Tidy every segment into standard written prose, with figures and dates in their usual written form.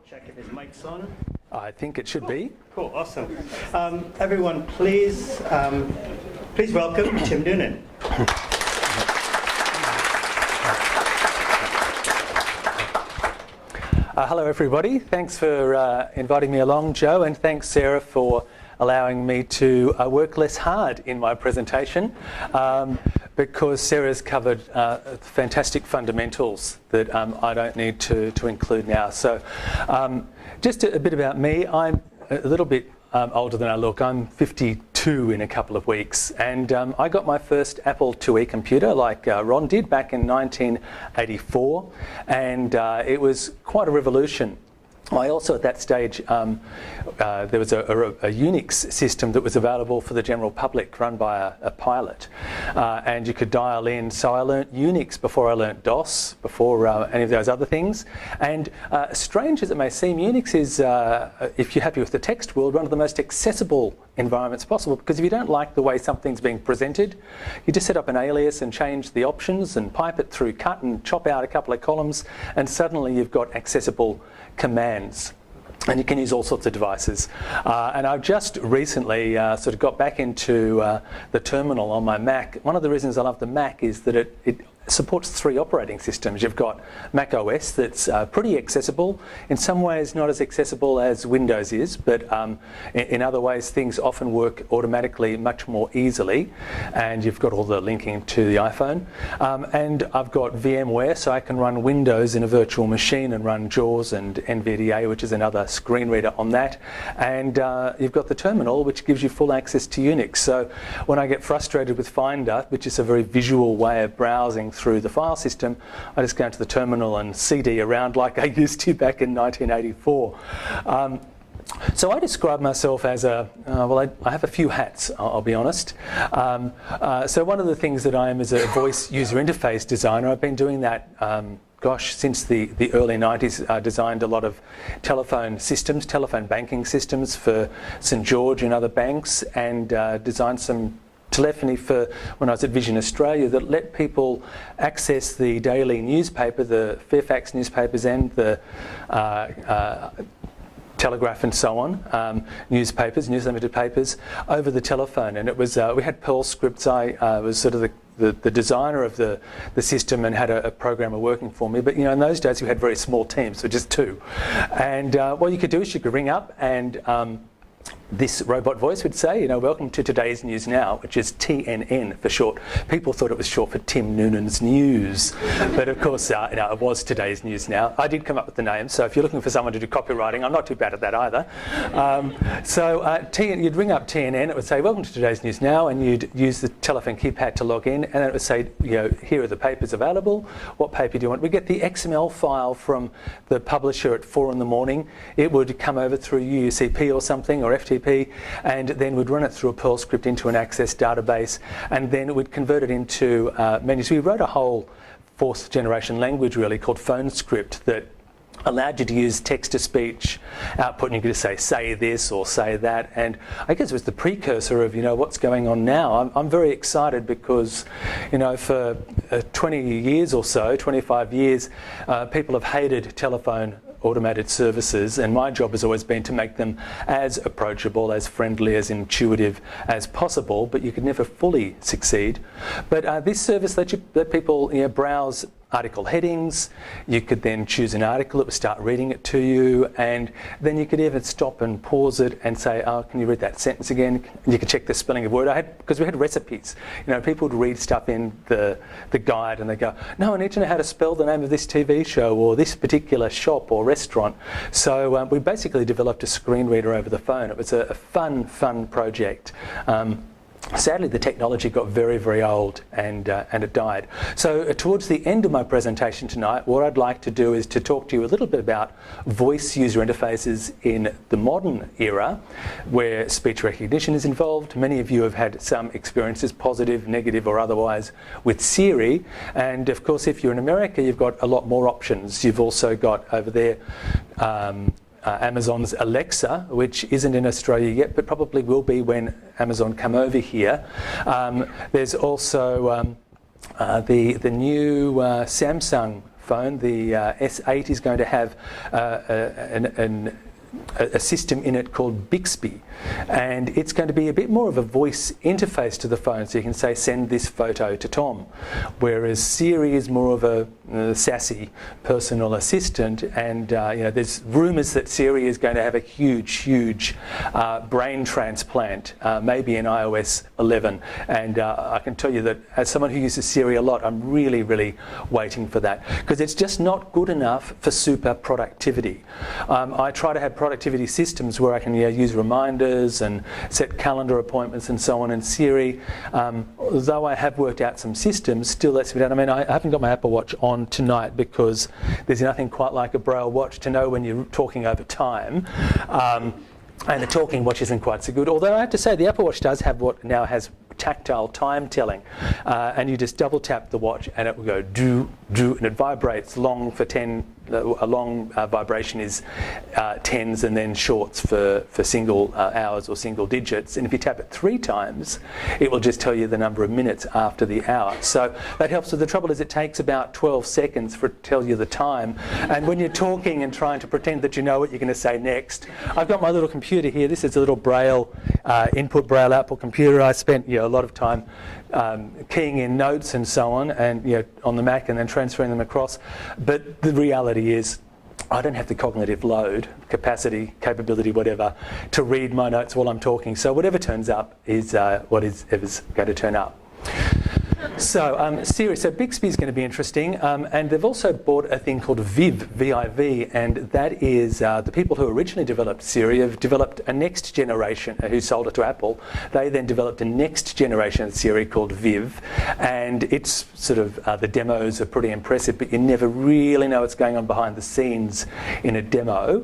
Check if his mic's on. I think it should be. Cool, awesome. Everyone, please welcome Tim Noonan. Hello, everybody. Thanks for inviting me along, Joe, and thanks, Sarah, for allowing me to work less hard in my presentation because Sarah's covered fantastic fundamentals that I don't need to include now. So just a bit about me. I'm a little bit older than I look. I'm 52 in a couple of weeks, and I got my first Apple IIe computer like Ron did back in 1984, and it was quite a revolution. I also, at that stage, there was a Unix system that was available for the general public, run by a pilot, and you could dial in. So I learnt Unix before I learnt DOS, before any of those other things. And strange as it may seem, Unix is, if you're happy with the text world, one of the most accessible environments possible, because if you don't like the way something's being presented, you just set up an alias and change the options and pipe it through cut and chop out a couple of columns, and suddenly you've got accessible commands. And you can use all sorts of devices. And I've just recently sort of got back into the terminal on my Mac. One of the reasons I love the Mac is that it supports 3 operating systems. You've got Mac OS that's pretty accessible. In some ways not as accessible as Windows is, but in other ways things often work automatically much more easily. And you've got all the linking to the iPhone. And I've got VMware, so I can run Windows in a virtual machine and run JAWS and NVDA, which is another screen reader on that. And you've got the terminal, which gives you full access to Unix. So when I get frustrated with Finder, which is a very visual way of browsing through the file system, I just go into the terminal and CD around like I used to back in 1984. So I describe myself as I have a few hats, I'll be honest. So one of the things that I am is a voice user interface designer. I've been doing that since the early 90s. I designed a lot of telephone systems, telephone banking systems for St George and other banks, and designed some telephony for when I was at Vision Australia that let people access the daily newspaper, the Fairfax newspapers and the Telegraph and so on, newspapers, News Limited papers, over the telephone. And it was we had Perl scripts. I was sort of the designer of the system and had a programmer working for me. But you know, in those days we had very small teams, so just 2. And what you could do is you could ring up and this robot voice would say, you know, welcome to today's News Now, which is TNN for short. People thought it was short for Tim Noonan's News. But of course, it was today's News Now. I did come up with the name, so if you're looking for someone to do copywriting, I'm not too bad at that either. You'd ring up TNN, it would say, welcome to today's News Now, and you'd use the telephone keypad to log in, and then it would say, you know, here are the papers available. What paper do you want? We get the XML file from the publisher at 4 in the morning. It would come over through UUCP or something, or FTP, and then we'd run it through a Perl script into an Access database, and then we'd convert it into menus. We wrote a whole 4th generation language really called PhoneScript that allowed you to use text-to-speech output, and you could just say this or say that. And I guess it was the precursor of, you know, what's going on now. I'm very excited because, you know, for 20 years or so, 25 years, people have hated telephone automated services, and my job has always been to make them as approachable, as friendly, as intuitive as possible, but you could never fully succeed. But this service let people, you know, browse article headings. You could then choose an article, it would start reading it to you, and then you could even stop and pause it and say, oh, can you read that sentence again? And you could check the spelling of word. Because we had recipes. You know, people would read stuff in the guide and they go, no, I need to know how to spell the name of this TV show or this particular shop or restaurant. So we basically developed a screen reader over the phone. It was a fun project. Sadly, the technology got very, very old and it died. So towards the end of my presentation tonight, what I'd like to do is to talk to you a little bit about voice user interfaces in the modern era, where speech recognition is involved. Many of you have had some experiences, positive, negative or otherwise, with Siri. And of course, if you're in America, you've got a lot more options. You've also got over there Amazon's Alexa, which isn't in Australia yet, but probably will be when Amazon come over here. There's also the new Samsung phone. The S8 is going to have a system in it called Bixby, and it's going to be a bit more of a voice interface to the phone, so you can say send this photo to Tom, whereas Siri is more of a sassy personal assistant, and there's rumours that Siri is going to have a huge brain transplant, maybe in iOS 11, and I can tell you that as someone who uses Siri a lot, I'm really waiting for that, because it's just not good enough for super productivity. I try to have productivity systems where I can use reminders and set calendar appointments and so on, and Siri, though I have worked out some systems, still lets me down. I mean, I haven't got my Apple Watch on tonight because there's nothing quite like a Braille watch to know when you're talking over time. And the talking watch isn't quite so good, although I have to say the Apple Watch does have what now has tactile time telling, and you just double tap the watch and it will go do, and it vibrates long for 10. A long vibration is tens, and then shorts for single hours or single digits. And if you tap it 3 times, it will just tell you the number of minutes after the hour. So that helps. So the trouble is it takes about 12 seconds for it to tell you the time. And when you're talking and trying to pretend that you know what you're going to say next, I've got my little computer here. This is a little Braille input, Braille output computer. I spent a lot of time keying in notes and so on, and on the Mac, and then transferring them across. But the reality is, I don't have the cognitive load, capacity, capability, whatever, to read my notes while I'm talking. So whatever turns up is what is ever's going to turn up. So Siri, so Bixby is going to be interesting, and they've also bought a thing called Viv, V-I-V, and that is the people who originally developed Siri have developed a next generation, who sold it to Apple. They then developed a next generation of Siri called Viv, and it's sort of, the demos are pretty impressive, but you never really know what's going on behind the scenes in a demo.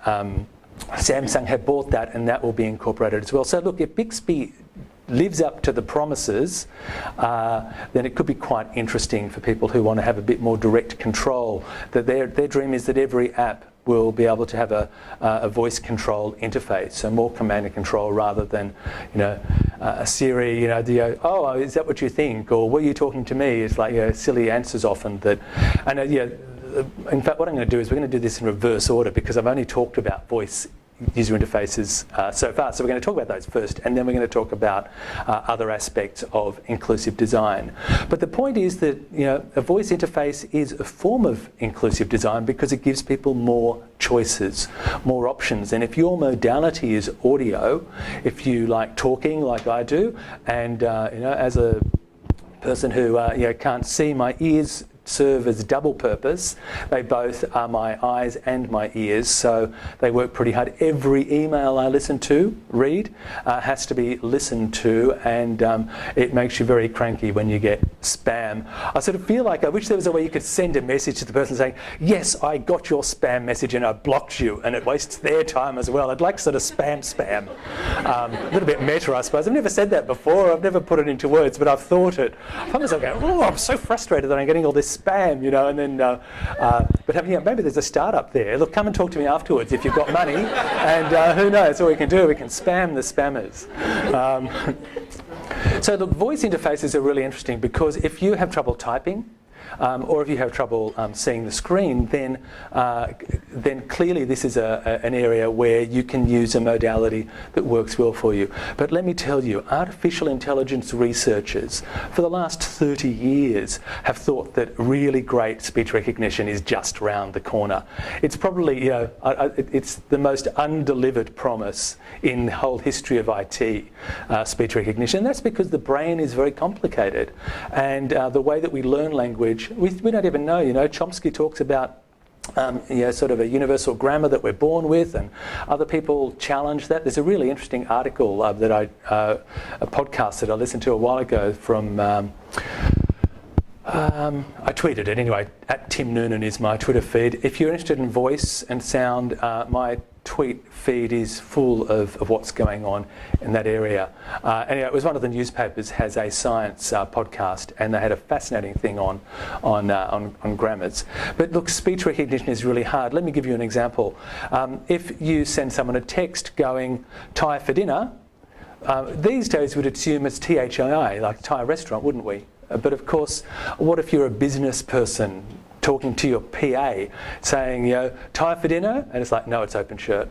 Samsung have bought that, and that will be incorporated as well. So look, if Bixby lives up to the promises, then it could be quite interesting for people who want to have a bit more direct control. That their dream is that every app will be able to have a voice control interface, so more command and control rather than Siri, oh, is that what you think, or were you talking to me? It's like silly answers often that, and in fact what I'm going to do is we're going to do this in reverse order, because I've only talked about voice user interfaces so far. So we're going to talk about those first, and then we're going to talk about other aspects of inclusive design. But the point is that a voice interface is a form of inclusive design because it gives people more choices, more options. And if your modality is audio, if you like talking like I do, and as a person who can't see, my ears serve as double purpose. They both are my eyes and my ears, so they work pretty hard. Every email I read, has to be listened to, and it makes you very cranky when you get spam. I sort of feel like I wish there was a way you could send a message to the person saying, yes, I got your spam message and I blocked you, and it wastes their time as well. I'd like sort of spam. A little bit meta, I suppose. I've never said that before. I've never put it into words, but I've thought it. I find myself going, oh, I'm so frustrated that I'm getting all this spam, and then, but maybe there's a startup there. Look, come and talk to me afterwards if you've got money, and who knows what we can do. We can spam the spammers. So look, voice interfaces are really interesting because if you have trouble typing, or if you have trouble seeing the screen, then clearly this is an area where you can use a modality that works well for you. But let me tell you, artificial intelligence researchers for the last 30 years have thought that really great speech recognition is just round the corner. It's probably, it's the most undelivered promise in the whole history of IT, speech recognition. That's because the brain is very complicated, and the way that we learn language, we don't even know. Chomsky talks about sort of a universal grammar that we're born with, and other people challenge that. There's a really interesting article a podcast that I listened to a while ago from. I tweeted it anyway. At Tim Noonan is my Twitter feed. If you're interested in voice and sound, my tweet feed is full of what's going on in that area. Anyway, it was one of the newspapers has a science podcast, and they had a fascinating thing on grammars. But look, speech recognition is really hard. Let me give you an example. If you send someone a text going Thai for dinner, these days we'd assume it's THI, like Thai restaurant, wouldn't we? But of course, what if you're a business person talking to your PA saying, you know, time for dinner? And it's like, no, it's open shirt.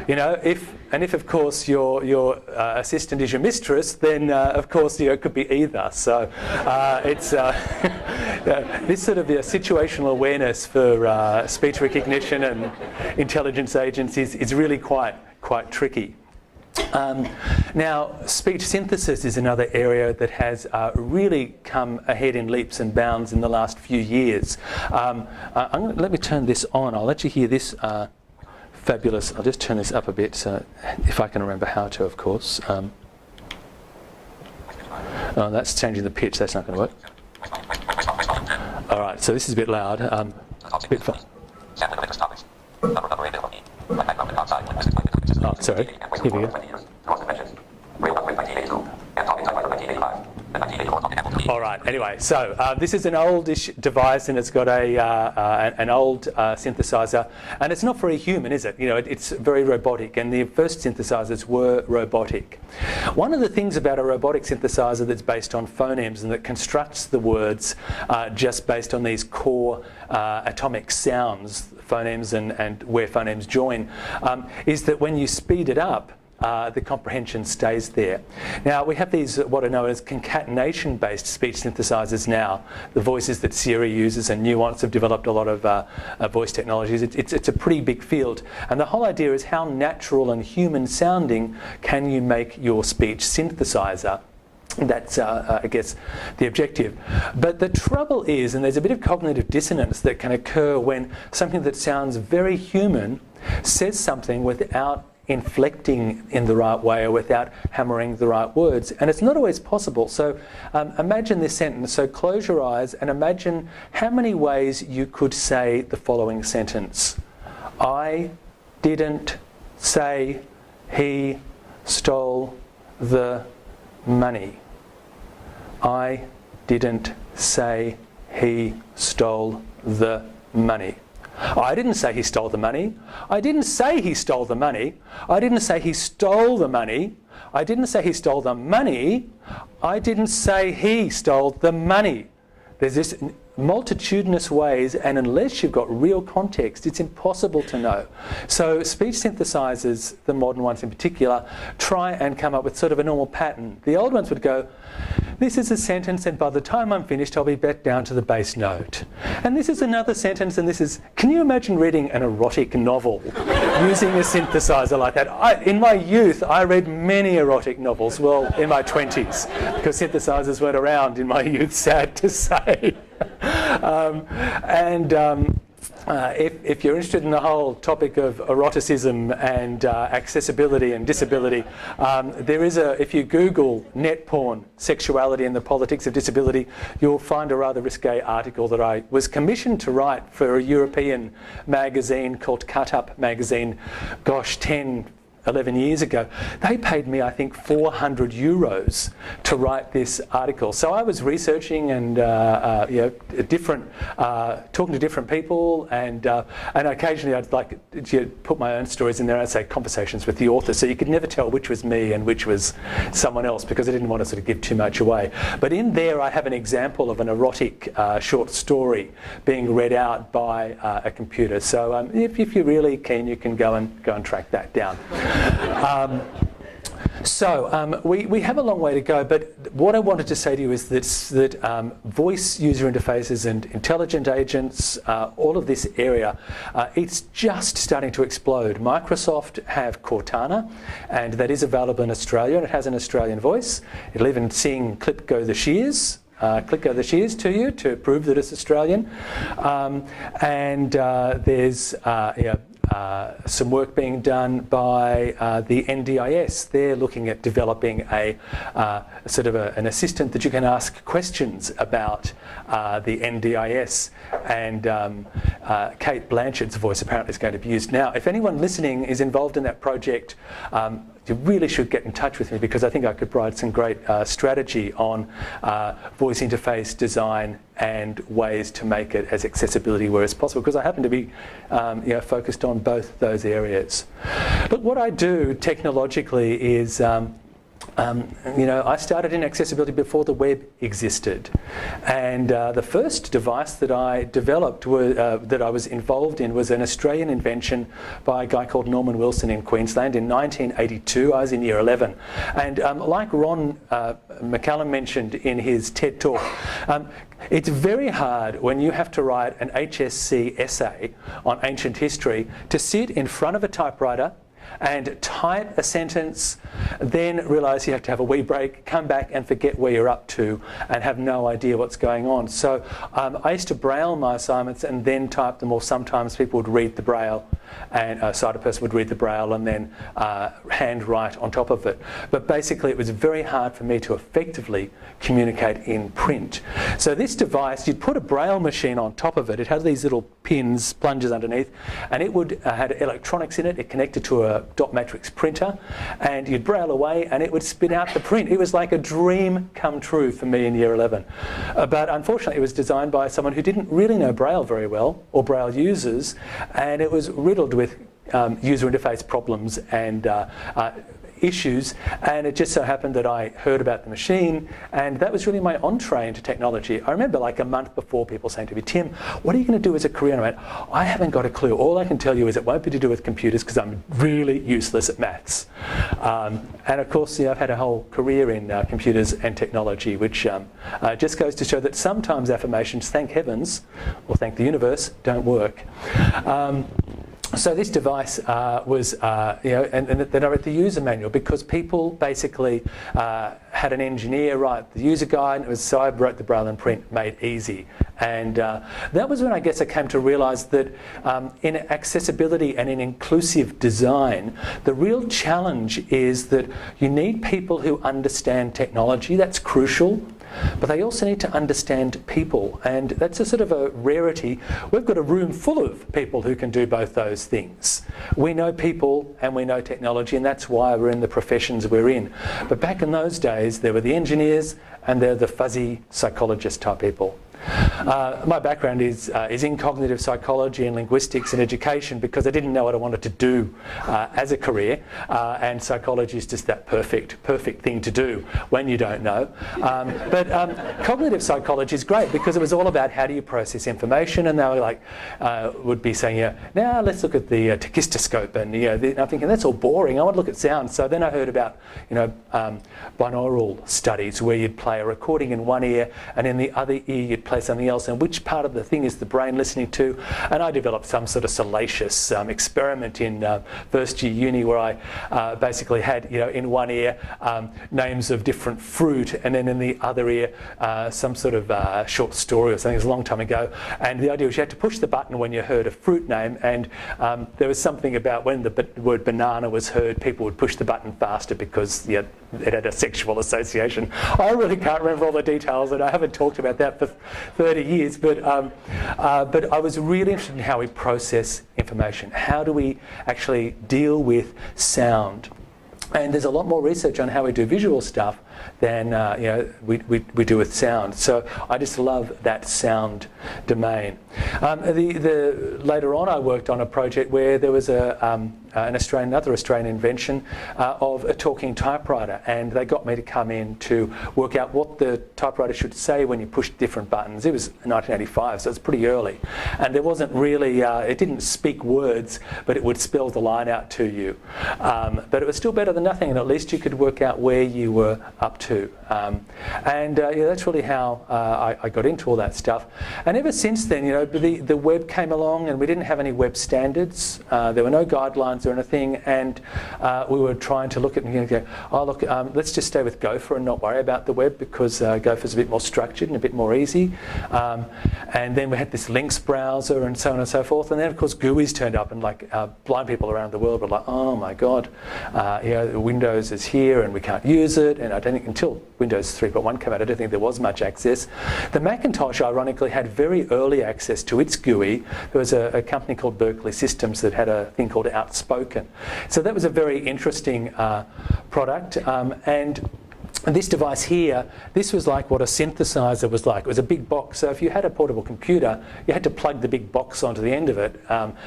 You know, if of course your assistant is your mistress, then of course, you know, it could be either. So it's this sort of situational awareness for speech recognition and intelligence agencies is really quite tricky. Now, speech synthesis is another area that has really come ahead in leaps and bounds in the last few years. Let me turn this on. I'll let you hear this fabulous. I'll just turn this up a bit, so if I can remember how to, of course. Oh, that's changing the pitch. That's not going to work. All right, so this is a bit loud. A bit fun. Oh, sorry. Here we go. All right. Anyway, so this is an oldish device, and it's got an old synthesizer, and it's not very human, is it? You know, it's very robotic, and the first synthesizers were robotic. One of the things about a robotic synthesizer that's based on phonemes and that constructs the words just based on these core atomic sounds, phonemes and where phonemes join, is that when you speed it up, the comprehension stays there. Now, we have these what are known as concatenation-based speech synthesizers now. The voices that Siri uses and Nuance have developed a lot of voice technologies. It's a pretty big field. And the whole idea is how natural and human sounding can you make your speech synthesizer? That's, I guess, the objective. But the trouble is, and there's a bit of cognitive dissonance that can occur when something that sounds very human says something without inflecting in the right way or without hammering the right words. And it's not always possible. So imagine this sentence. So close your eyes and imagine how many ways you could say the following sentence. I didn't say he stole the money. I didn't say he stole the money. I didn't say he stole the money. I didn't say he stole the money. I didn't say he stole the money. I didn't say he stole the money. I didn't say he stole the money. There's this multitudinous ways, and unless you've got real context, it's impossible to know. So speech synthesizers, the modern ones in particular, try and come up with sort of a normal pattern. The old ones would go, this is a sentence, and by the time I'm finished, I'll be back down to the base note. And this is another sentence, and this is... Can you imagine reading an erotic novel using a synthesizer like that? In my youth, I read many erotic novels, well, in my 20s, because synthesizers weren't around in my youth, sad to say. If you're interested in the whole topic of eroticism and accessibility and disability, there is if you Google net porn, sexuality and the politics of disability, you'll find a rather risque article that I was commissioned to write for a European magazine called Cut Up magazine, 11 years ago. They paid me, I think, €400 to write this article. So I was researching and talking to different people, and occasionally I'd like to put my own stories in there. I'd say conversations with the author, so you could never tell which was me and which was someone else, because I didn't want to sort of give too much away. But in there, I have an example of an erotic short story being read out by a computer. So if you're really keen, you can go and track that down. We have a long way to go, but what I wanted to say to you is that voice user interfaces and intelligent agents, all of this area, it's just starting to explode. Microsoft have Cortana, and that is available in Australia, and it has an Australian voice. It'll even sing Clip Go the Shears. Click Go the Shears to you to prove that it's Australian. There's some work being done by the NDIS. They're looking at developing a sort of an assistant that you can ask questions about the NDIS, and Kate Blanchard's voice apparently is going to be used. Now, if anyone listening is involved in that project, you really should get in touch with me, because I think I could provide some great strategy on voice interface design and ways to make it as accessibility where as possible, because I happen to be focused on both those areas. But what I do technologically is I started in accessibility before the web existed, and the first device that I developed, that I was involved in, was an Australian invention by a guy called Norman Wilson in Queensland in 1982. I was in year 11, and like Ron McCallum mentioned in his TED talk, it's very hard when you have to write an HSC essay on ancient history to sit in front of a typewriter and type a sentence, then realise you have to have a wee break, come back and forget where you're up to and have no idea what's going on. So I used to braille my assignments and then type them, or sometimes people would read the braille, and a sighted person would read the braille and then handwrite on top of it. But basically it was very hard for me to effectively communicate in print. So this device, you'd put a braille machine on top of it. It had these little pins, plungers underneath, and it would had electronics in it. It connected to a dot matrix printer, and you'd braille away and it would spit out the print. It was like a dream come true for me in year 11. But unfortunately it was designed by someone who didn't really know braille very well, or braille users, and it was riddled with user interface problems and issues, and it just so happened that I heard about the machine, and that was really my entree into technology. I remember like a month before people saying to me, "Tim, what are you going to do as a career?" And I went, "I haven't got a clue. All I can tell you is it won't be to do with computers because I'm really useless at maths." And of course, I've had a whole career in computers and technology, which just goes to show that sometimes affirmations, thank heavens, or thank the universe, don't work. So this device was, and then I read the user manual because people basically had an engineer write the user guide, and it was, so I wrote the braille and print made easy. And that was when I guess I came to realise that in accessibility and in inclusive design, the real challenge is that you need people who understand technology. That's crucial. But they also need to understand people, and that's a sort of a rarity. We've got a room full of people who can do both those things. We know people and we know technology, and that's why we're in the professions we're in. But back in those days, there were the engineers and there were the fuzzy psychologist type people. My background is in cognitive psychology and linguistics and education because I didn't know what I wanted to do as a career, and psychology is just that perfect thing to do when you don't know. But cognitive psychology is great because it was all about how do you process information, and they were like, would be saying, now let's look at the tachistoscope, and I'm thinking that's all boring. I want to look at sound. So then I heard about binaural studies where you'd play a recording in one ear and in the other ear you'd play something else, and which part of the thing is the brain listening to. And I developed some sort of salacious experiment in first year uni where I basically had in one ear names of different fruit, and then in the other ear some sort of short story or something. It was a long time ago, and the idea was you had to push the button when you heard a fruit name, and there was something about when the word banana was heard, people would push the button faster because it had a sexual association. I really can't remember all the details, and I haven't talked about that for 30 years, but I was really interested in how we process information. How do we actually deal with sound? And there's a lot more research on how we do visual stuff than we do with sound. So I just love that sound domain. Later on, I worked on a project where there was another Australian invention of a talking typewriter, and they got me to come in to work out what the typewriter should say when you push different buttons. It was 1985, so it's pretty early, and there wasn't really, it didn't speak words, but it would spell the line out to you. But it was still better than nothing, and at least you could work out where you were up to. That's really how I got into all that stuff. And ever since then, the web came along, and we didn't have any web standards. There were no guidelines or anything, and we were trying to look at and go, let's just stay with Gopher and not worry about the web because Gopher's a bit more structured and a bit more easy. And then we had this Lynx browser and so on and so forth. And then of course GUIs turned up, and blind people around the world were like, oh my God, Windows is here and we can't use it. And I don't think until Windows 3.1 came out, I don't think there was much access. The Macintosh, ironically, had very early access to its GUI. There was a company called Berkeley Systems that had a thing called Outspoken. So that was a very interesting product. And And this device here, this was like what a synthesizer was like. It was a big box. So if you had a portable computer, you had to plug the big box onto the end of it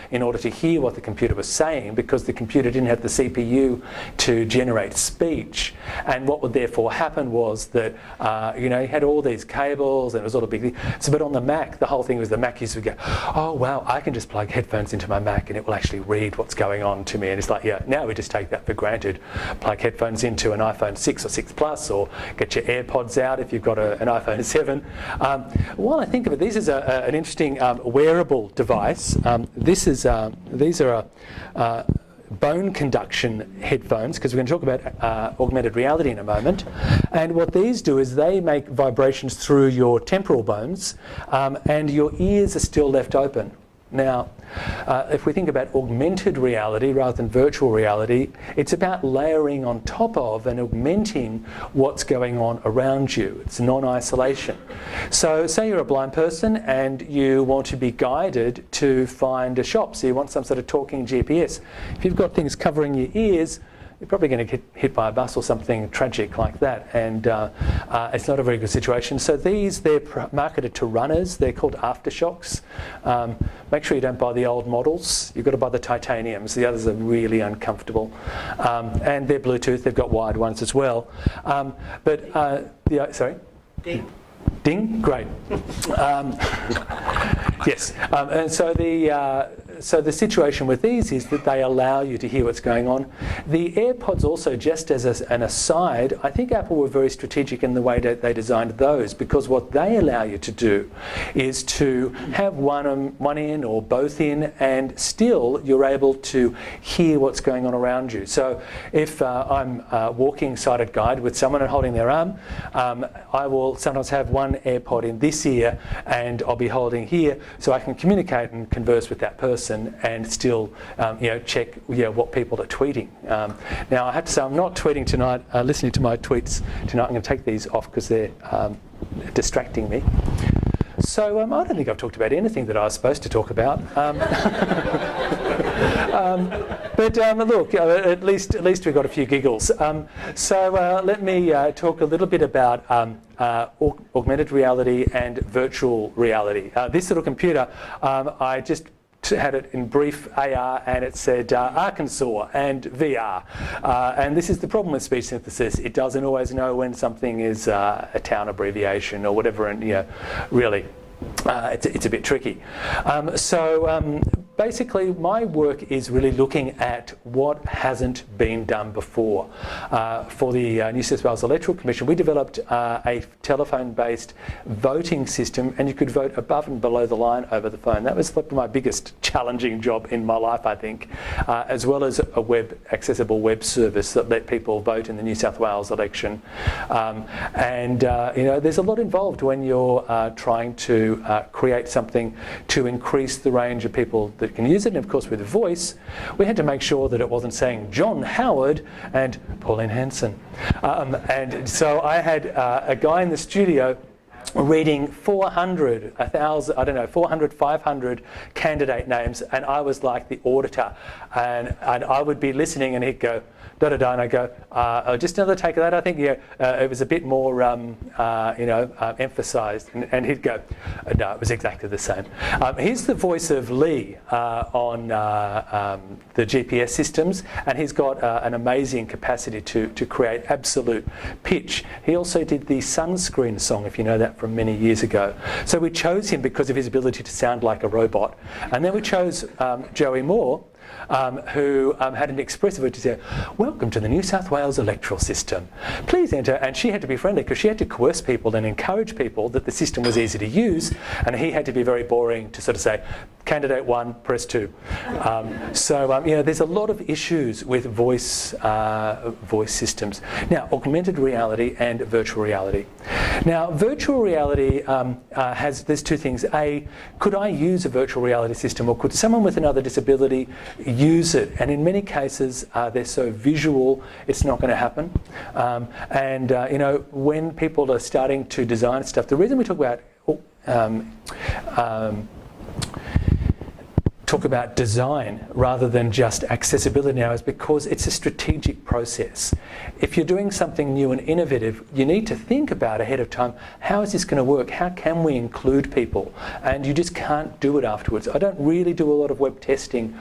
in order to hear what the computer was saying, because the computer didn't have the CPU to generate speech. And what would therefore happen was that, you had all these cables and it was all a big thing. So, but on the Mac, the whole thing was the Mac users would go, oh, wow, I can just plug headphones into my Mac and it will actually read what's going on to me. And it's like, yeah, now we just take that for granted. Plug headphones into an iPhone 6 or 6 Plus, or get your AirPods out if you've got an iPhone 7. While I think of it, this is an interesting wearable device. These are bone conduction headphones, because we're going to talk about augmented reality in a moment. And what these do is they make vibrations through your temporal bones, and your ears are still left open. Now, if we think about augmented reality rather than virtual reality, it's about layering on top of and augmenting what's going on around you. It's non-isolation. So say you're a blind person and you want to be guided to find a shop. So you want some sort of talking GPS. If you've got things covering your ears, you're probably going to get hit by a bus or something tragic like that, and it's not a very good situation. So they're marketed to runners. They're called aftershocks. Make sure you don't buy the old models. You've got to buy the titaniums. The others are really uncomfortable. And they're Bluetooth. They've got wired ones as well. Sorry? Ding? Great. Yes. And so the situation with these is that they allow you to hear what's going on. The AirPods also, just as an aside, I think Apple were very strategic in the way that they designed those, because what they allow you to do is to have one in or both in, and still you're able to hear what's going on around you. So if I'm walking sighted guide with someone and holding their arm, I will sometimes have one AirPod in this ear and I'll be holding here, so I can communicate and converse with that person and still check what people are tweeting. Now I have to say, I'm not tweeting tonight, listening to my tweets tonight. I'm going to take these off because they're distracting me. So I don't think I've talked about anything that I was supposed to talk about. But look, at least we got a few giggles. So let me talk a little bit about augmented reality and virtual reality. This little computer, I just had it in brief AR, and it said Arkansas and VR. And this is the problem with speech synthesis. It doesn't always know when something is a town abbreviation or whatever, and really it's a bit tricky. Basically, my work is really looking at what hasn't been done before. For the New South Wales Electoral Commission, we developed a telephone-based voting system, and you could vote above and below the line over the phone. That was my biggest challenging job in my life, I think, as well as a accessible web service that let people vote in the New South Wales election. There's a lot involved when you're trying to create something to increase the range of people that can use it. And of course, with voice, we had to make sure that it wasn't saying John Howard and Pauline Hanson. And so I had a guy in the studio reading 400, 500 candidate names, and I was like the auditor, and I would be listening, and he'd go da-da-da, and I go, just another take of that, I think, it was a bit more, emphasised, and he'd go, no, it was exactly the same. Here's the voice of Lee on the GPS systems, and he's got an amazing capacity to create absolute pitch. He also did the Sunscreen song, if you know that, from many years ago. So we chose him because of his ability to sound like a robot. And then we chose Joey Moore, who had an expressive way to say, welcome to the New South Wales electoral system. Please enter. And she had to be friendly because she had to coerce people and encourage people that the system was easy to use. And he had to be very boring to sort of say, candidate 1, press 2. There's a lot of issues with voice systems. Now, augmented reality and virtual reality. Now, virtual reality there's two things. A, could I use a virtual reality system, or could someone with another disability use it? And in many cases, they're so visual, it's not going to happen. When people are starting to design stuff, the reason we talk about talk about design rather than just accessibility now is because it's a strategic process. If you're doing something new and innovative, you need to think about ahead of time, how is this going to work? How can we include people? And you just can't do it afterwards. I don't really do a lot of web testing.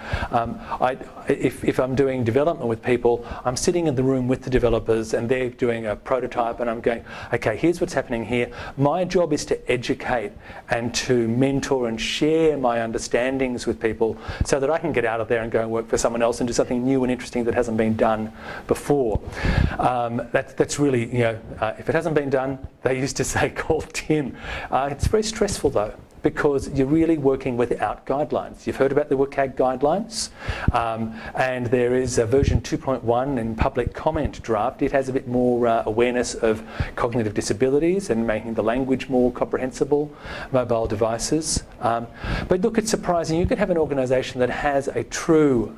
If I'm doing development with people, I'm sitting in the room with the developers and they're doing a prototype and I'm going, okay, here's what's happening here. My job is to educate and to mentor and share my understandings with people so that I can get out of there and go and work for someone else and do something new and interesting that hasn't been done before. That's really, if it hasn't been done, they used to say, call Tim. It's very stressful though, because you're really working without guidelines. You've heard about the WCAG guidelines, and there is a version 2.1 in public comment draft. It has a bit more awareness of cognitive disabilities and making the language more comprehensible, mobile devices. But look, it's surprising. You could have an organisation that has a true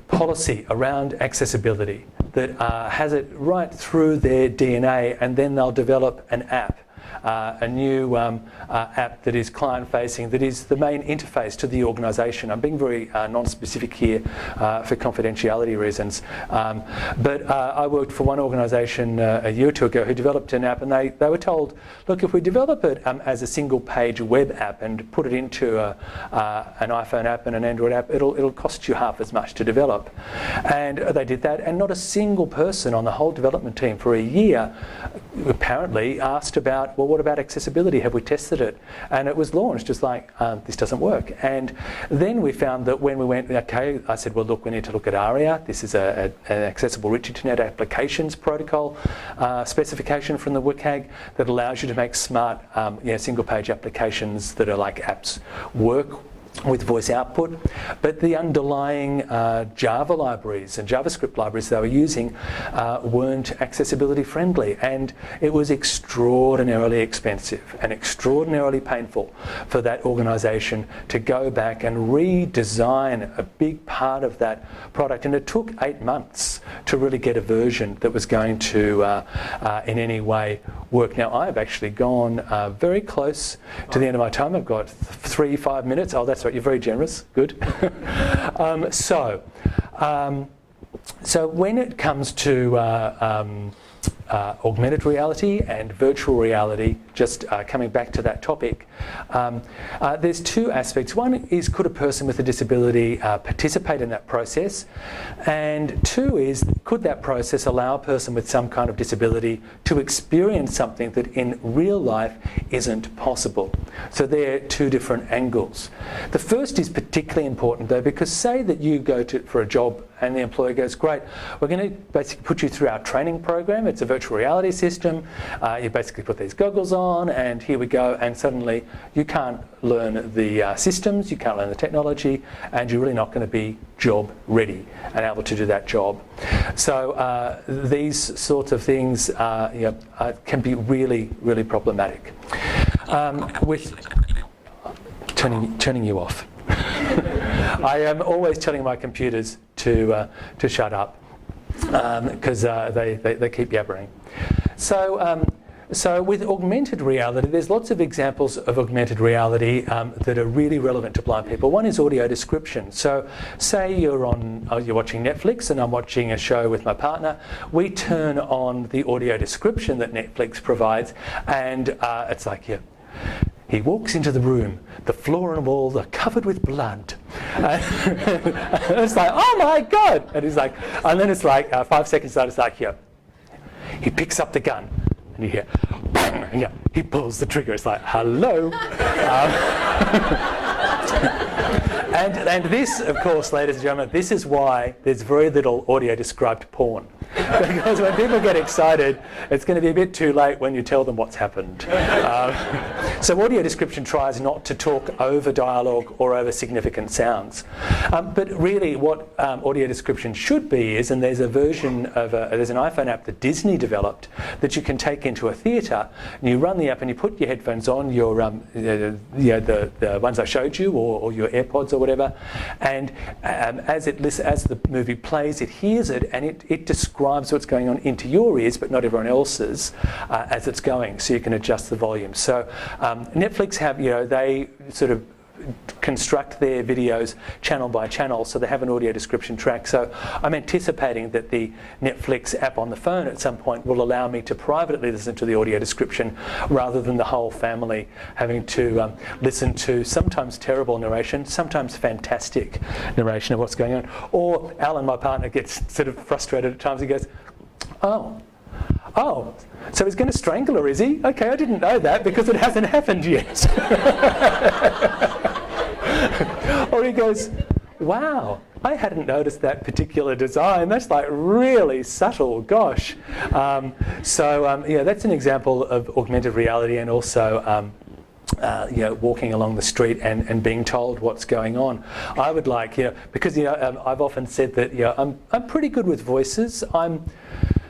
policy around accessibility that has it right through their DNA, and then they'll develop an app, a new app that is client-facing, that is the main interface to the organisation. I'm being very non-specific here for confidentiality reasons. But I worked for one organisation a year or two ago who developed an app, and they were told, look, if we develop it as a single-page web app and put it into an iPhone app and an Android app, it'll cost you half as much to develop. And they did that, and not a single person on the whole development team for a year apparently asked about, well, what about accessibility? Have we tested it? And it was launched just like, this doesn't work. And then we found that when we went, okay, I said, well, look, we need to look at ARIA. This is an accessible rich internet applications protocol specification from the WCAG that allows you to make smart single-page applications that are like apps work with voice output, but the underlying Java libraries and JavaScript libraries they were using weren't accessibility friendly, and it was extraordinarily expensive and extraordinarily painful for that organisation to go back and redesign a big part of that product, and it took 8 months to really get a version that was going to in any way work. Now I've actually gone very close to the end of my time. I've got 3-5 minutes. Oh, that's right, you're very generous, good. So when it comes to augmented reality and virtual reality, just coming back to that topic, there's two aspects. One is, could a person with a disability participate in that process? And two is, could that process allow a person with some kind of disability to experience something that in real life isn't possible? So they're two different angles. The first is particularly important though, because say that you go for a job and the employer goes, great, we're going to basically put you through our training program. It's a virtual reality system. You basically put these goggles on and here we go, and suddenly you can't learn the systems, you can't learn the technology, and you're really not going to be job ready and able to do that job. So these sorts of things can be really, really problematic. With turning you off. I am always telling my computers to shut up because they keep yabbering. So with augmented reality, there's lots of examples of augmented reality that are really relevant to blind people. One is audio description. So say you're watching Netflix and I'm watching a show with my partner. We turn on the audio description that Netflix provides, and it's like, yeah. He walks into the room, the floor and walls are covered with blood. And it's like, oh my God! And he's like, and then it's like 5 seconds later, it's like, here. He picks up the gun, and you hear, bang! And he pulls the trigger. It's like, hello. And this, of course, ladies and gentlemen, this is why there's very little audio-described porn. Because when people get excited, it's going to be a bit too late when you tell them what's happened. So audio description tries not to talk over dialogue or over significant sounds. But really what audio description should be is, and there's a version of there's an iPhone app that Disney developed that you can take into a theatre, and you run the app and you put your headphones on, your the ones I showed you, or your AirPods or whatever, and as the movie plays, it hears it and it describes describes what's going on into your ears, but not everyone else's, as it's going, so you can adjust the volume. So Netflix have, they sort of construct their videos channel by channel, so they have an audio description track. So I'm anticipating that the Netflix app on the phone at some point will allow me to privately listen to the audio description rather than the whole family having to listen to sometimes terrible narration, sometimes fantastic narration of what's going on. Or Alan, my partner, gets sort of frustrated at times. He goes, oh, so he's going to strangle her, is he? Okay, I didn't know that because it hasn't happened yet. Or he goes, wow, I hadn't noticed that particular design. That's like really subtle, gosh. That's an example of augmented reality, and also walking along the street and being told what's going on. I would like, because I've often said that I'm pretty good with voices. I'm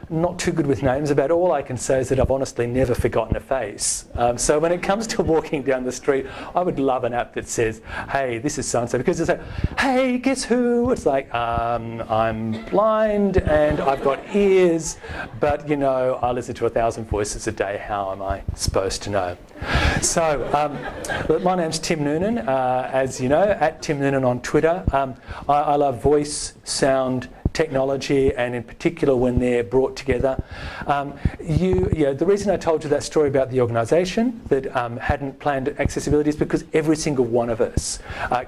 not too good with names. About all I can say is that I've honestly never forgotten a face. So when it comes to walking down the street, I would love an app that says, hey, this is so-and-so, because it's like, hey, guess who? It's like, I'm blind and I've got ears, but I listen to 1,000 voices a day. How am I supposed to know? So my name's Tim Noonan, as you know, at Tim Noonan on Twitter. I love voice, sound, technology, and in particular when they're brought together. The reason I told you that story about the organisation that hadn't planned accessibility is because every single one of us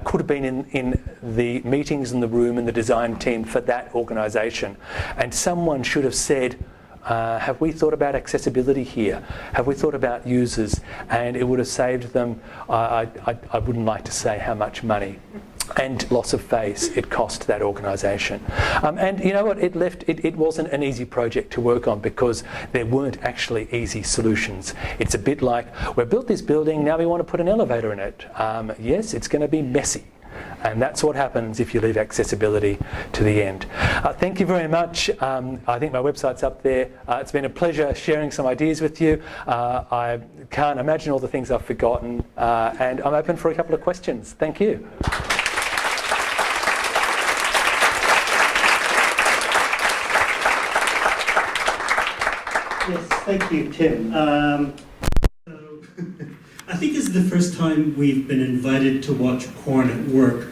could have been in the meetings in the room and the design team for that organisation, and someone should have said, have we thought about accessibility here? Have we thought about users? And it would have saved them, I wouldn't like to say how much money and loss of face it cost that organisation. And you know what, it wasn't an easy project to work on because there weren't actually easy solutions. It's a bit like, we've built this building, now we want to put an elevator in it. Yes, it's going to be messy. And that's what happens if you leave accessibility to the end. Thank you very much. I think my website's up there. It's been a pleasure sharing some ideas with you. I can't imagine all the things I've forgotten, and I'm open for a couple of questions. Thank you. Yes, thank you, Tim. I think this is the first time we've been invited to watch porn at work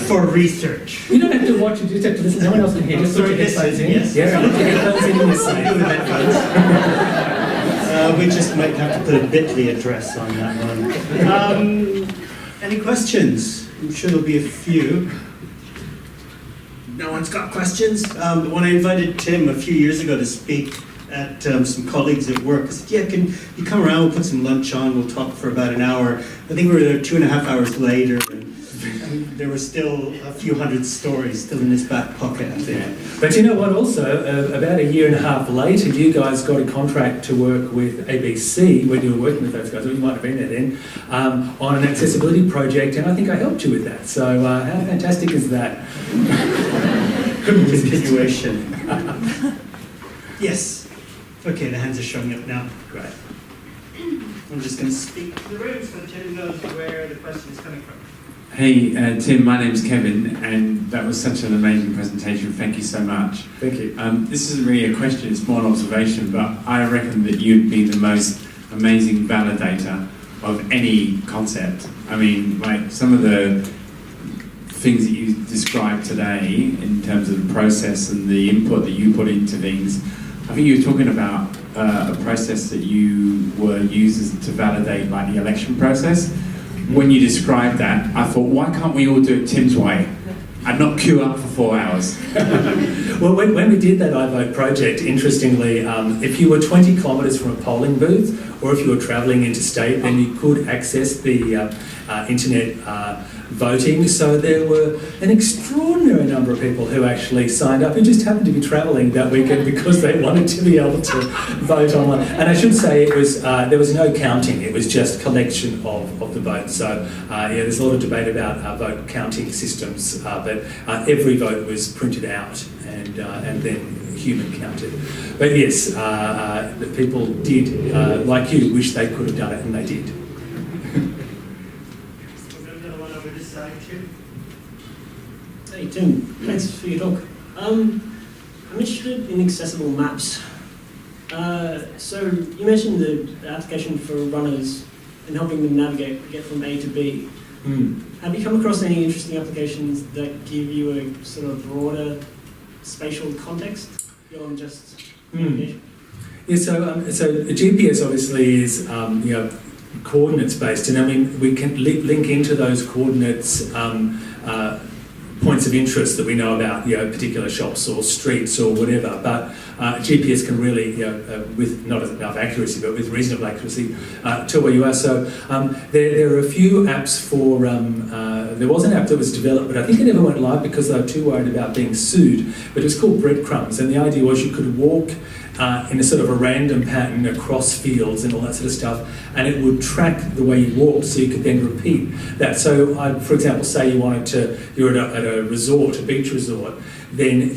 for research. You don't have to watch it, you just have to listen. No one else can hear. Just put your headphones in. Yes. Yeah, put your headphones in this side. With headphones. We just might have to put a bit.ly address on that one. Any questions? I'm sure there'll be a few. No one's got questions? When I invited Tim a few years ago to speak at some colleagues at work, I said, yeah, can you come around, we'll put some lunch on, we'll talk for about an hour. I think we were there 2.5 hours later, and there were still a few hundred stories still in his back pocket, I think. Yeah. But you know what, also, about 1.5 years later, you guys got a contract to work with ABC, when you were working with those guys, or you might have been there then, on an accessibility project, and I think I helped you with that. So how fantastic is that? Continuation. Yes. Okay, the hands are showing up now. Great. I'm just going to speak to the room so Tim knows where the question is coming from. Hey, Tim, my name's Kevin, and that was such an amazing presentation. Thank you so much. Thank you. This isn't really a question, it's more an observation, but I reckon that you'd be the most amazing validator of any concept. I mean, like some of the things that you described today in terms of the process and the input that you put into things. I think you were talking about a process that you were using to validate like the election process. When you described that, I thought, why can't we all do it Tim's way and not queue up for 4 hours? Well, when we did that iVote project, interestingly, if you were 20 kilometres from a polling booth, or if you were travelling interstate, then you could access the internet voting. So there were an extraordinary number of people who actually signed up who just happened to be travelling that weekend because they wanted to be able to vote online. And I should say it was there was no counting, it was just collection of the votes. So there's a lot of debate about vote counting systems, but every vote was printed out and then human counted. But yes, the people did, like you, wish they could have done it, and they did. Hey Tim, thanks for your talk. I'm interested in accessible maps. So you mentioned the application for runners and helping them navigate, get from A to B. Have you come across any interesting applications that give you a sort of broader spatial context beyond just navigation? Yeah, so GPS obviously is coordinates based, and I mean we can link into those coordinates points of interest that we know about, particular shops or streets or whatever. But GPS can really, with not enough accuracy, but with reasonable accuracy, tell where you are. So there are a few apps for. There was an app that was developed, but I think it never went live because they were too worried about being sued. But it was called Breadcrumbs, and the idea was you could walk in a sort of a random pattern across fields and all that sort of stuff, and it would track the way you walked, so you could then repeat that. So, for example, say you're at a resort, a beach resort, then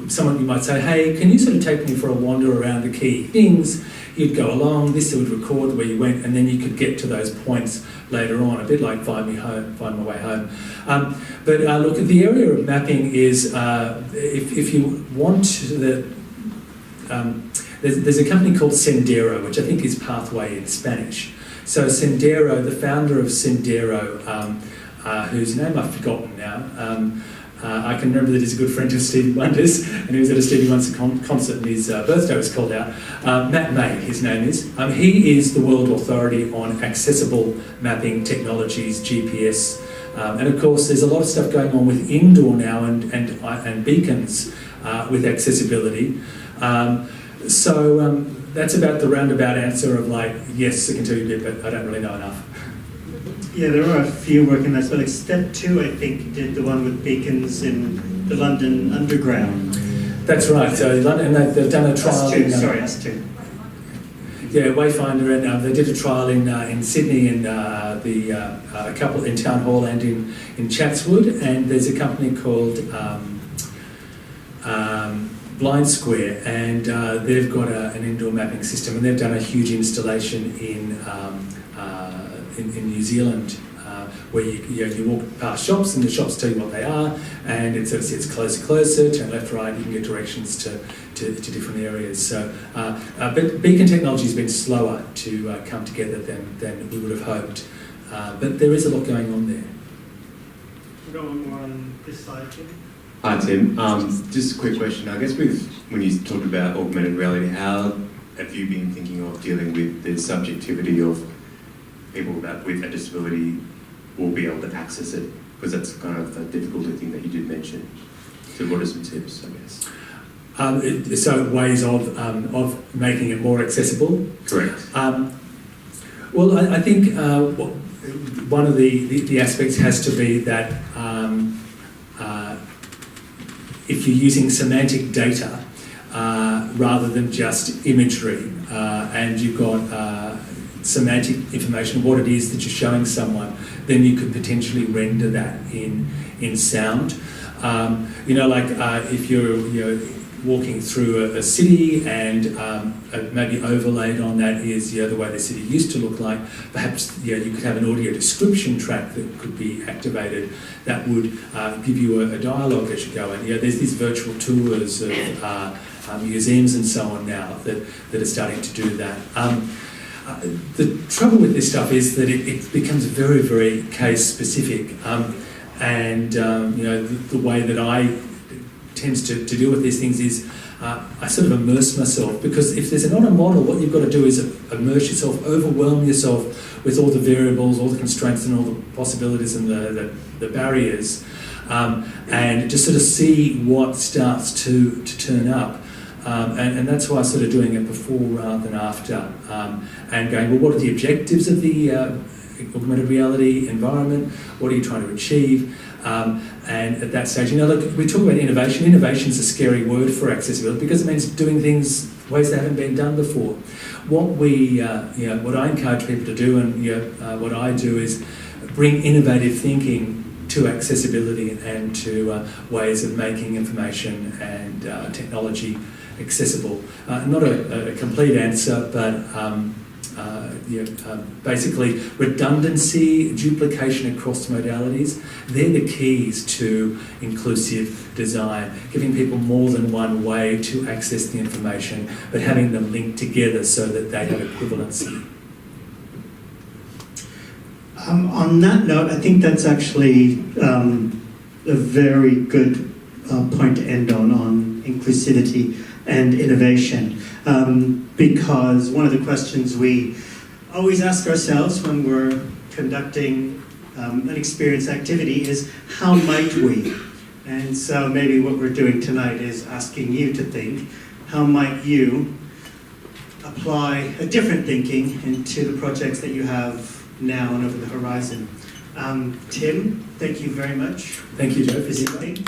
someone might say, "Hey, can you sort of take me for a wander around the key things?" You'd go along. This would record where you went, and then you could get to those points later on. A bit like Find My Way Home. But look, the area of mapping is if you want there's a company called Sendero, which I think is Pathway in Spanish. So Sendero, the founder of Sendero, whose name I've forgotten now, I can remember that he's a good friend of Stevie Wonder's, and he was at a Stevie Wonder concert and his birthday was called out. Matt May, his name is. He is the world authority on accessible mapping technologies, GPS, and of course there's a lot of stuff going on with indoor now and beacons with accessibility. So that's about the roundabout answer of yes, I can tell you a bit, but I don't really know enough. Yeah, there are a few working that. So Step 2, I think, did the one with beacons in the London Underground. That's right. So London, and they've done a trial. That's two. Yeah, Wayfinder, and they did a trial in Sydney and a couple in Town Hall and in Chatswood, and there's a company called Blind Square, and they've got an indoor mapping system, and they've done a huge installation in New Zealand, where you walk past shops and the shops tell you what they are, and it sort of says closer, turn left, right. You can get directions to different areas. So, but beacon technology has been slower to come together than we would have hoped, but there is a lot going on there. We've got one more on this side, Jim. Hi Tim, just a quick question. I guess when you talked about augmented reality, how have you been thinking of dealing with the subjectivity of people with a disability will be able to access it? Because that's kind of a difficult thing that you did mention. So what are some tips, I guess? So ways of making it more accessible? Correct. Well, I think one of the aspects has to be that if you're using semantic data rather than just imagery, and you've got semantic information of what it is that you're showing someone, then you could potentially render that in sound. If you're walking through a city and maybe overlaid on that is the way the city used to look like, perhaps you could have an audio description track that could be activated that would give you a dialogue as you go. And there's these virtual tours of museums and so on now that are starting to do that. The trouble with this stuff is that it becomes very, very case specific, and the way that I tends to deal with these things is I sort of immerse myself, because if there's not a model, what you've got to do is immerse yourself, overwhelm yourself with all the variables, all the constraints and all the possibilities and the barriers, and just sort of see what starts to turn up. And that's why I'm sort of doing it before rather than after, and going, well, what are the objectives of the augmented reality environment? What are you trying to achieve? And at that stage, look, we talk about innovation. Innovation is a scary word for accessibility because it means doing things ways that haven't been done before. What what I encourage people to do, and what I do, is bring innovative thinking to accessibility and to ways of making information and technology accessible. Not a complete answer, but basically redundancy, duplication across modalities. They're the keys to inclusive design, giving people more than one way to access the information, but having them linked together so that they have equivalency. On that note, I think that's actually a very good point to end on inclusivity and innovation, because one of the questions we always ask ourselves when we're conducting an experience activity is, how might we? And so maybe what we're doing tonight is asking you to think, how might you apply a different thinking into the projects that you have now and over the horizon? Tim, thank you very much. Thank you, Joe, for visiting.